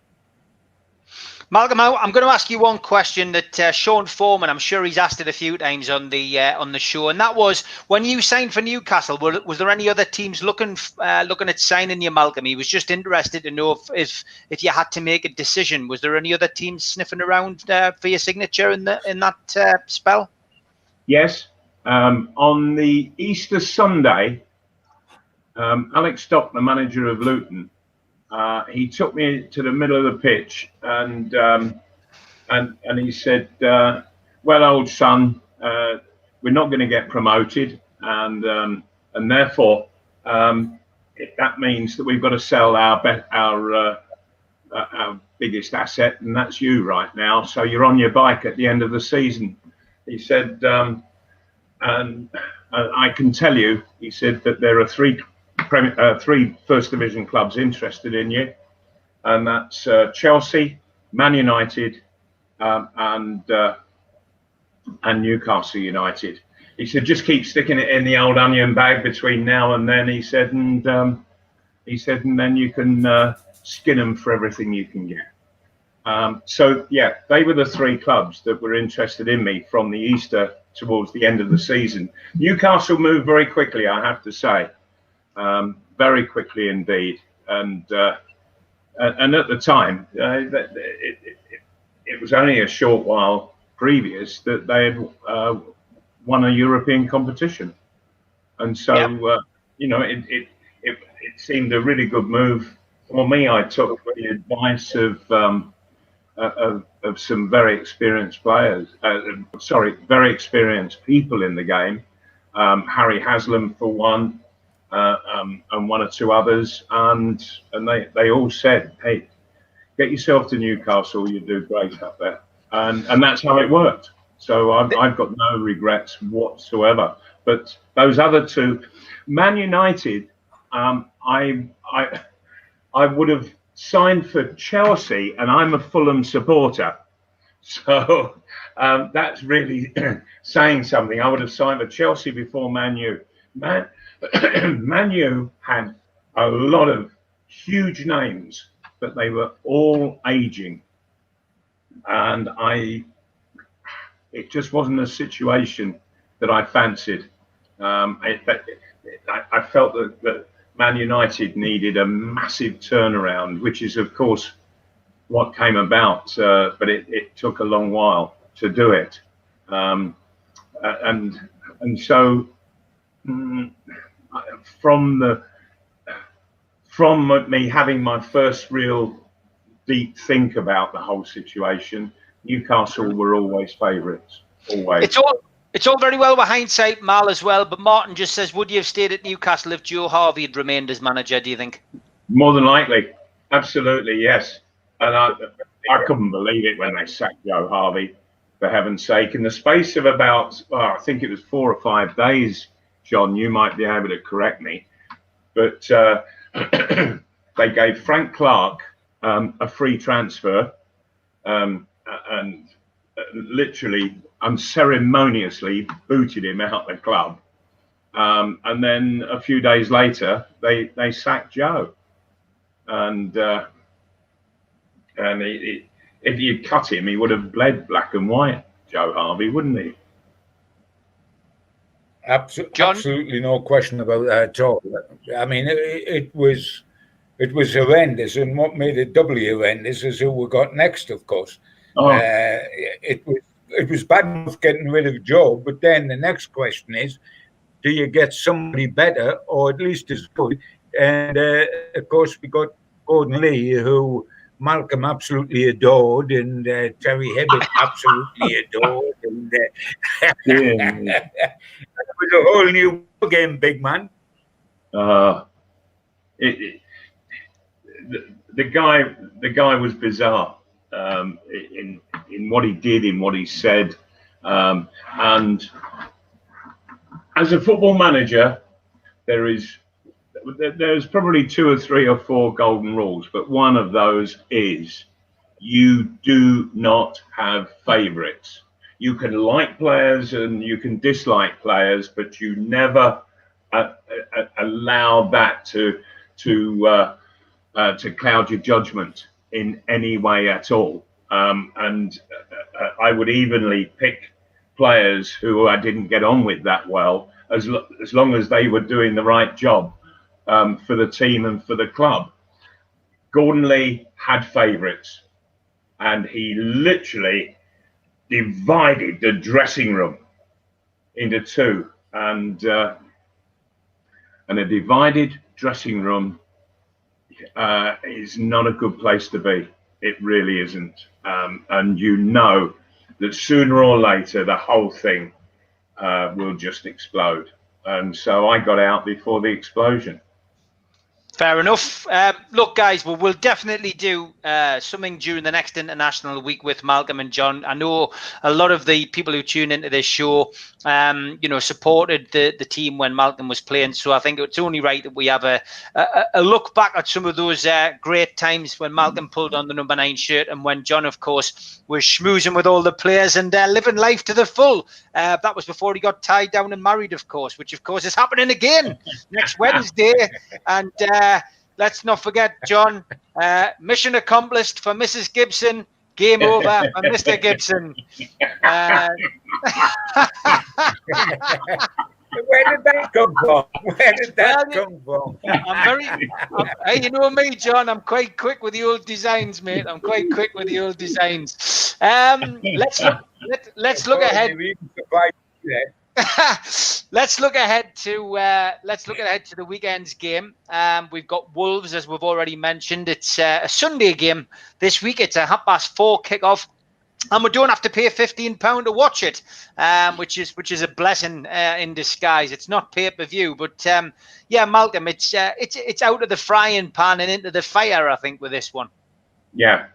Malcolm, I'm going to ask you one question that Sean Foreman, I'm sure he's asked it a few times on the show, and that was, when you signed for Newcastle, was there any other teams looking at signing you, Malcolm? He was just interested to know if you had to make a decision. Was there any other teams sniffing around for your signature in that spell? Yes. On the Easter Sunday, Alex Stock, the manager of Luton, he took me to the middle of the pitch and he said, "Well, old son, we're not going to get promoted, and therefore that means that we've got to sell our biggest asset, and that's you right now. So you're on your bike at the end of the season." He said, and I can tell you, he said, that there are three First Division clubs interested in you, and that's Chelsea, Man United, and Newcastle United. He said, just keep sticking it in the old onion bag between now and then. He said, and then you can skin them for everything you can get. So yeah, they were the 3 clubs that were interested in me from the Easter towards the end of the season. Newcastle moved very quickly, I have to say. Very quickly indeed, and at the time, it was only a short while previous that they had won a European competition, and so it seemed a really good move for me. I took the advice of some very experienced players, very experienced people in the game, Harry Haslam for one. And 1 or 2 others, and they all said, "Hey, get yourself to Newcastle. You do great up there, and that's how it worked. So I've got no regrets whatsoever. But those other two, Man United, I would have signed for Chelsea, and I'm a Fulham supporter. So that's really saying something. I would have signed for Chelsea before Man U. Man U had a lot of huge names, but they were all aging. And it just wasn't a situation that I fancied. I felt that Man United needed a massive turnaround, which is, of course, what came about, but it took a long while to do it. And so from me having my first real deep think about the whole situation, Newcastle were always favourites. Always. It's all very well with hindsight, Mal, as well. But Martin just says, would you have stayed at Newcastle if Joe Harvey had remained as manager? Do you think? More than likely, absolutely, yes. And I couldn't believe it when they sacked Joe Harvey, for heaven's sake. In the space of about, I think it was 4 or 5 days, John, you might be able to correct me, but they gave Frank Clark a free transfer and literally unceremoniously booted him out the club. And then a few days later, they sacked Joe. And if you'd cut him, he would have bled black and white, Joe Harvey, wouldn't he? Absolutely no question about that at all. I mean, it was horrendous, and what made it doubly horrendous is who we got next, of course. Oh. It was bad enough getting rid of Joe, but then the next question is, do you get somebody better or at least as good? And of course, we got Gordon Lee, who Malcolm absolutely adored, and Terry Hibbert absolutely adored, and it was a whole new game, big man. The guy was bizarre in what he did, in what he said, and as a football manager, there's probably 2 or 3 or 4 golden rules, but one of those is you do not have favourites. You can like players and you can dislike players, but you never allow that to cloud your judgment in any way at all. And I would evenly pick players who I didn't get on with that well, as long as they were doing the right job for the team and for the club. Gordon Lee had favourites, and he literally divided the dressing room into 2, and a divided dressing room is not a good place to be. It really isn't. And you know that sooner or later the whole thing will just explode. And so I got out before the explosion. Fair enough. Look, guys, we'll definitely do something during the next international week with Malcolm and John. I know a lot of the people who tune into this show, supported the team when Malcolm was playing. So I think it's only right that we have a look back at some of those great times when Malcolm pulled on the number 9 shirt and when John, of course, was schmoozing with all the players and living life to the full. That was before he got tied down and married, of course, which, of course, is happening again next Wednesday. And let's not forget, John, mission accomplished for Mrs. Gibson. Game over for Mr. Gibson. Where did that come from? Hey, you know me, John. I'm quite quick with the old designs, mate. Let's look ahead. Let's look ahead to the weekend's game. We've got Wolves, as we've already mentioned. It's a Sunday game this week. It's a 4:30 kickoff, and we don't have to pay £15 to watch it, which is a blessing in disguise. It's not pay-per-view, but Malcolm, it's out of the frying pan and into the fire, I think, with this one. Yeah,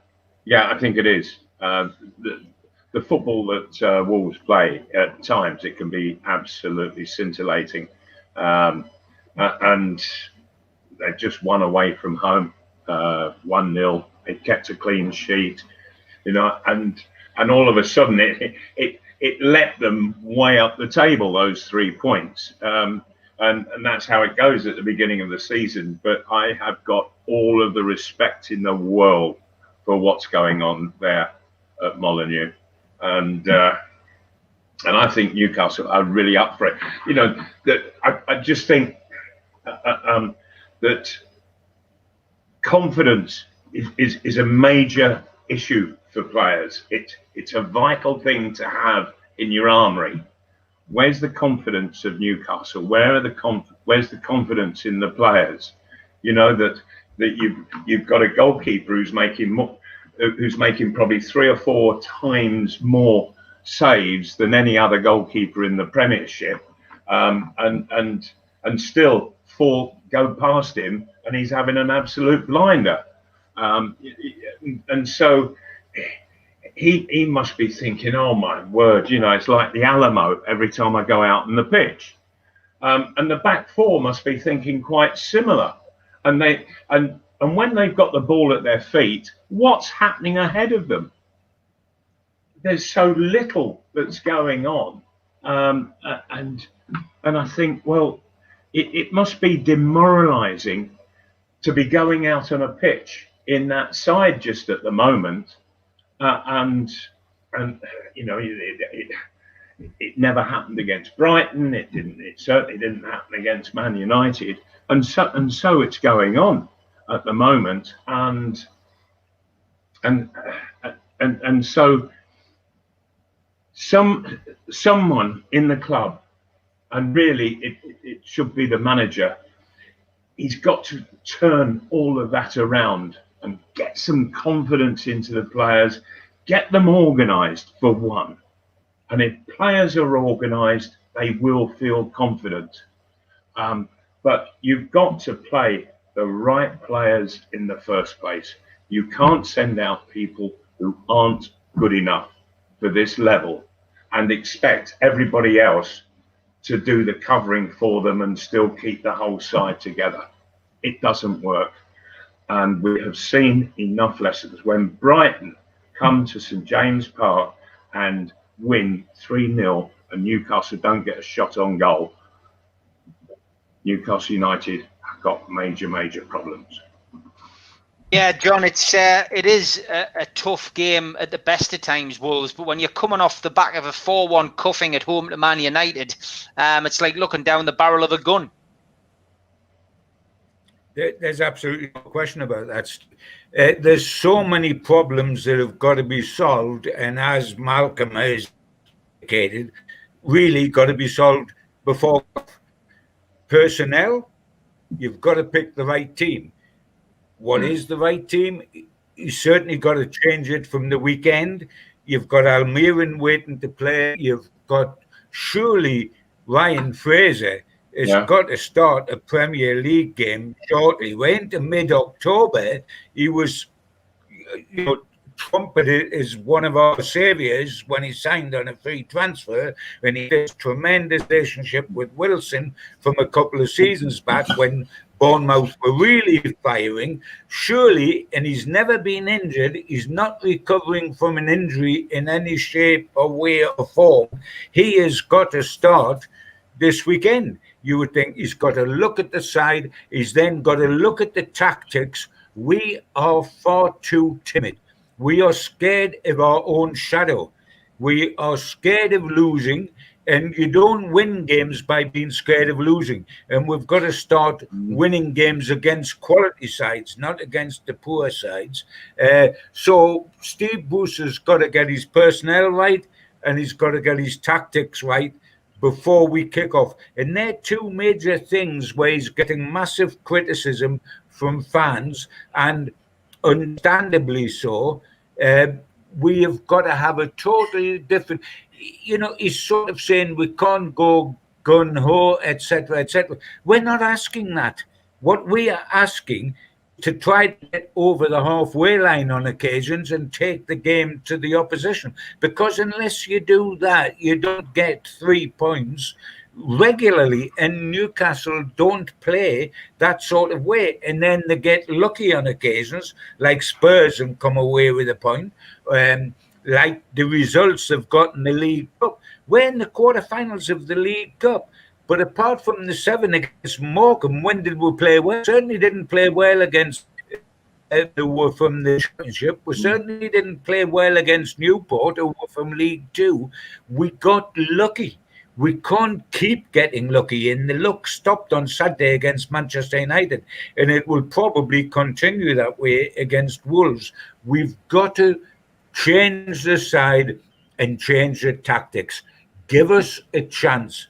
I think it is. The football that Wolves play at times, it can be absolutely scintillating, and they just won away from home, 1-0. They kept a clean sheet, and all of a sudden it let them way up the table, those 3 points. And that's how it goes at the beginning of the season. But I have got all of the respect in the world for what's going on there at Molineux, and I think Newcastle are really up for it. That I just think that confidence is a major issue for players. It's a vital thing to have in your armoury. Where's the confidence of Newcastle? Where's the confidence in the players? That you've got a goalkeeper who's making probably 3 or 4 times more saves than any other goalkeeper in the Premiership, and still 4 go past him, and he's having an absolute blinder. And so he must be thinking, oh my word, it's like the Alamo every time I go out on the pitch. And the back 4 must be thinking quite similar. And when they've got the ball at their feet, what's happening ahead of them? There's so little that's going on. And I think, well, it must be demoralizing to be going out on a pitch in that side just at the moment. And it never happened against Brighton. It certainly didn't happen against Man United. And so it's going on at the moment. And so someone in the club, and really it should be the manager, he's got to turn all of that around and get some confidence into the players, get them organised for one. And if players are organised, they will feel confident. But you've got to play the right players in the first place. You can't send out people who aren't good enough for this level and expect everybody else to do the covering for them and still keep the whole side together. It doesn't work. And we have seen enough lessons. When Brighton come to St James Park and win 3-0 and Newcastle don't get a shot on goal, Newcastle United have got major problems. Yeah, John, it is a tough game at the best of times, Wolves. But when you're coming off the back of a 4-1 cuffing at home to Man United, it's like looking down the barrel of a gun. There's absolutely no question about that. There's so many problems that have got to be solved, and as Malcolm has indicated, really got to be solved before personnel. You've got to pick the right team. What is the right team? You certainly got to change it from the weekend. You've got Almiron waiting to play. You've got surely Ryan Fraser has got to start a Premier League game shortly. We're into mid-October. He was, trumpeted as one of our saviours when he signed on a free transfer, and he has a tremendous relationship with Wilson from a couple of seasons back when Bournemouth were really firing. Surely, and he's never been injured, he's not recovering from an injury in any shape or way or form. He has got to start this weekend. You would think he's got to look at the side. He's then got to look at the tactics. We are far too timid. We are scared of our own shadow. We are scared of losing, and you don't win games by being scared of losing. And we've got to start winning games against quality sides, not against the poor sides. So Steve Bruce has got to get his personnel right, and he's got to get his tactics right before we kick off. And they're two major things where he's getting massive criticism from fans, and understandably so. We have got to have a totally different, he's sort of saying we can't go gun-ho, etc., etc. We're not asking that. What we are asking is to try to get over the halfway line on occasions and take the game to the opposition. Because unless you do that, you don't get 3 points regularly, and Newcastle don't play that sort of way, and then they get lucky on occasions, like Spurs, and come away with a point, like the results they've got in the League Cup. We're in the quarterfinals of the League Cup, but apart from the 7 against Morecambe, when did we play well? Certainly didn't play well against who were from the Championship. We certainly didn't play well against Newport, who were from League 2. We got lucky. We can't keep getting lucky, and the luck stopped on Saturday against Manchester United, and it will probably continue that way against Wolves. We've got to change the side and change the tactics. Give us a chance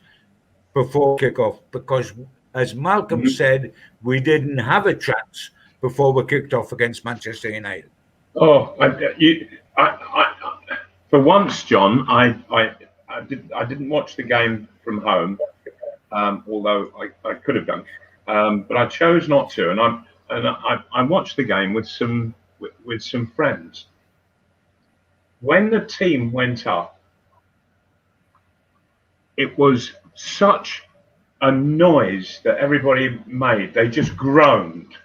before kick-off, because, as Malcolm said, we didn't have a chance before we kicked off against Manchester United. Oh, for once, John, I didn't watch the game from home, although I could have done, but I chose not to, and I watched the game with some friends. When the team went up, it was such a noise that everybody made. They just groaned.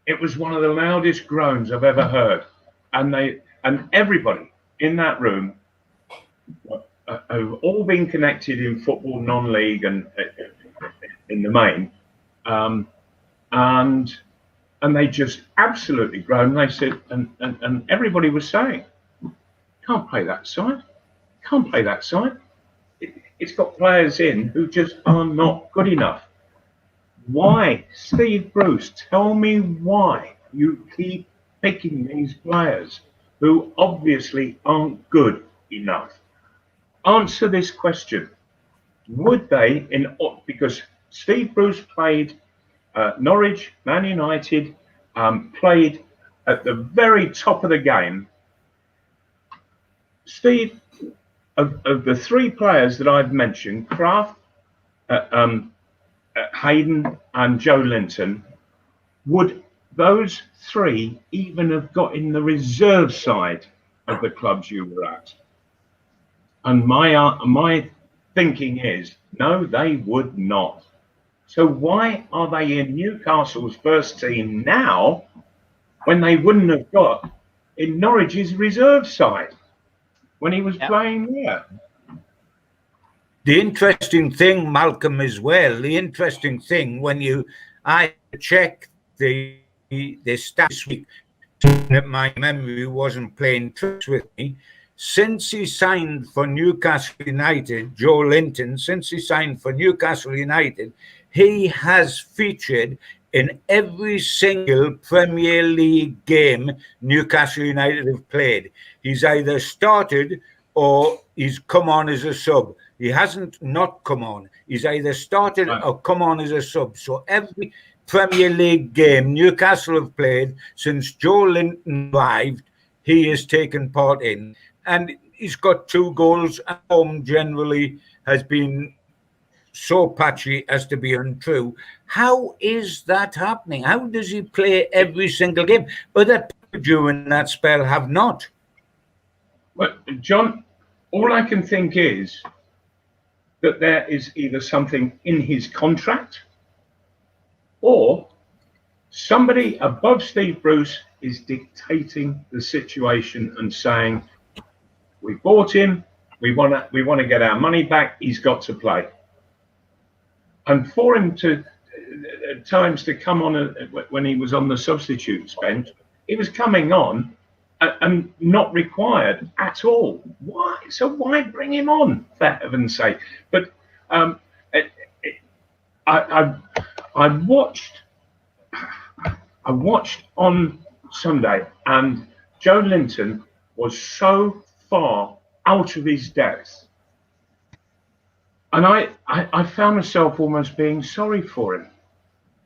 It was one of the loudest groans I've ever heard, and everybody in that room have all been connected in football, non-league, and in the main, and they just absolutely groaned. They said, and everybody was saying, "Can't play that side. Can't play that side. It's got players in who just are not good enough." Why, Steve Bruce? Tell me why you keep picking these players who obviously aren't good enough. Answer this question. Would they, because Steve Bruce played Norwich, Man United, played at the very top of the game. Steve, of the 3 players that I've mentioned, Kraft, Hayden and Joe Linton, would those 3 even have got in the reserve side of the clubs you were at? And my thinking is, no, they would not. So why are they in Newcastle's first team now when they wouldn't have got in Norwich's reserve side when he was playing there? The interesting thing, Malcolm, as well, the interesting thing when I check the stats this week, that my memory wasn't playing tricks with me. Since he signed for Newcastle United, Joe Linton, since he signed for Newcastle United, he has featured in every single Premier League game Newcastle United have played. He's either started or he's come on as a sub. He hasn't not come on. He's either started or come on as a sub. So every Premier League game Newcastle have played since Joe Linton arrived, he has taken part in. And he's got 2 goals, and home generally has been so patchy as to be untrue. How is that happening? How does he play every single game? Other people during that spell have not. Well, John, all I can think is that there is either something in his contract or somebody above Steve Bruce is dictating the situation and saying, we bought him, we want to get our money back, he's got to play. And for him to at times to come on when he was on the substitutes bench, he was coming on and not required at all. Why? So why bring him on, for heaven's sake? But I watched on Sunday, and Joe Linton was so far out of his depth, and I found myself almost being sorry for him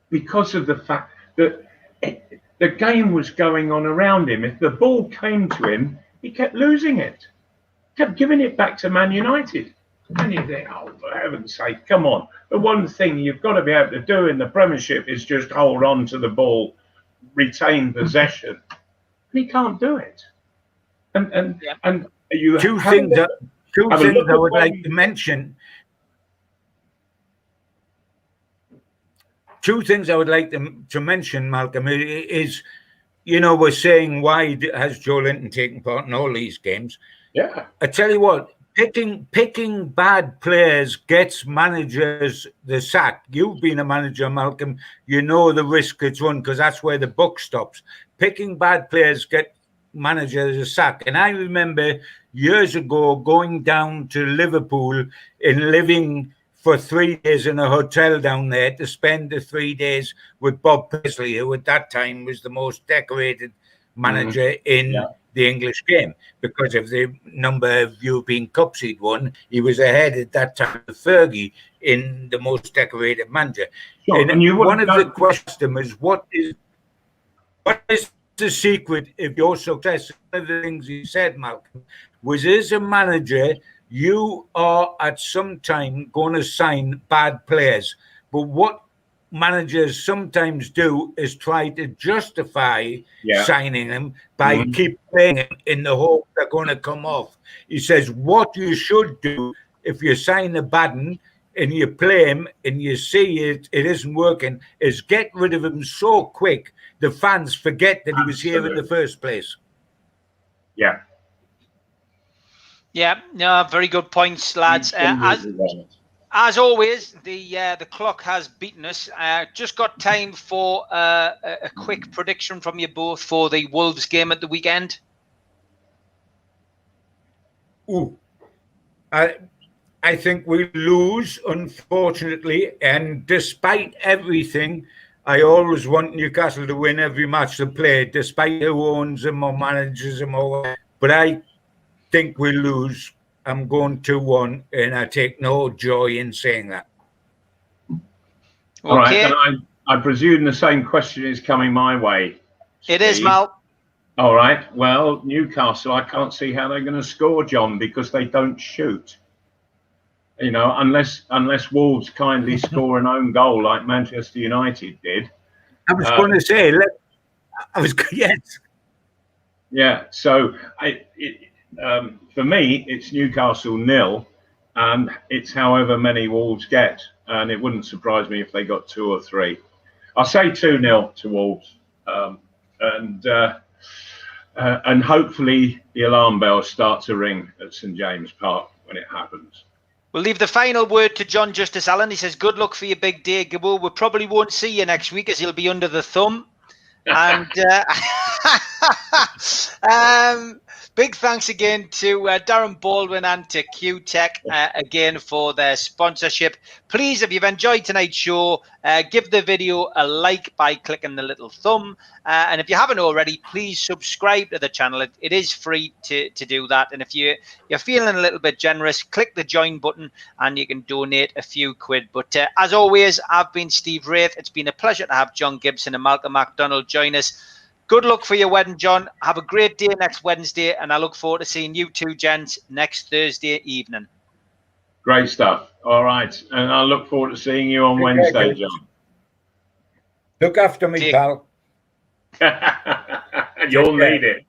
because of the fact that the game was going on around him. If the ball came to him, he kept losing it, kept giving it back to Man United. And you think, oh, for heaven's sake, come on. The one thing you've got to be able to do in the Premiership is just hold on to the ball, retain possession. And he can't do it. And you two things I would like to mention. Two things I would like to mention, Malcolm, is, you know, we're saying why has Joe Linton taken part in all these games? Yeah. I tell you what, picking bad players gets managers the sack. You've been a manager, Malcolm. You know the risk it's run because that's where the buck stops. Picking bad players get managers a sack. And I remember years ago going down to Liverpool and living for 3 days in a hotel down there to spend the 3 days with Bob Paisley, who at that time was the most decorated manager in the English game because of the number of European Cups he'd won. He was ahead at that time of Fergie in the most decorated manager. Sure. And one of the questions is, what is the secret of your success? One of the things he said, Malcolm, was as a manager, you are at some time going to sign bad players. But what managers sometimes do is try to justify signing them by keep playing them in the hope they're going to come off. He says what you should do if you sign a bad one and you play him and you see it isn't working is get rid of him so quick the fans forget that he was here in the first place. Yeah. Yeah, no, very good points, lads. As always, the clock has beaten us. Just got time for a quick prediction from you both for the Wolves game at the weekend. Ooh, I think we lose, unfortunately, and despite everything, I always want Newcastle to win every match they play, despite who owns them or manages them or. But I think we lose. I'm going 2-1, and I take no joy in saying that. All right, and I presume the same question is coming my way, Steve. It is, Mal. All right. Well, Newcastle, I can't see how they're going to score, John, because they don't shoot. You know, unless Wolves kindly score an own goal like Manchester United did. I was going to say, yes. Yeah. So for me, it's Newcastle 0, and it's however many Wolves get, and it wouldn't surprise me if they got 2 or 3. I'll say 2-0 to Wolves, and hopefully the alarm bells start to ring at St James Park when it happens. We'll leave the final word to John Justice Allen. He says, good luck for your big day, Gibbo. We probably won't see you next week as he'll be under the thumb. And big thanks again to Darren Baldwin and to Q-Tech again for their sponsorship. Please, if you've enjoyed tonight's show, give the video a like by clicking the little thumb. And if you haven't already, please subscribe to the channel. It is free to do that. And if you're feeling a little bit generous, click the join button and you can donate a few quid. But as always, I've been Steve Wraith. It's been a pleasure to have John Gibson and Malcolm MacDonald join us. Good luck for your wedding, John. Have a great day next Wednesday, and I look forward to seeing you two gents next Thursday evening. Great stuff. All right. And I look forward to seeing you on Wednesday, John. Look after me, pal. You'll need it.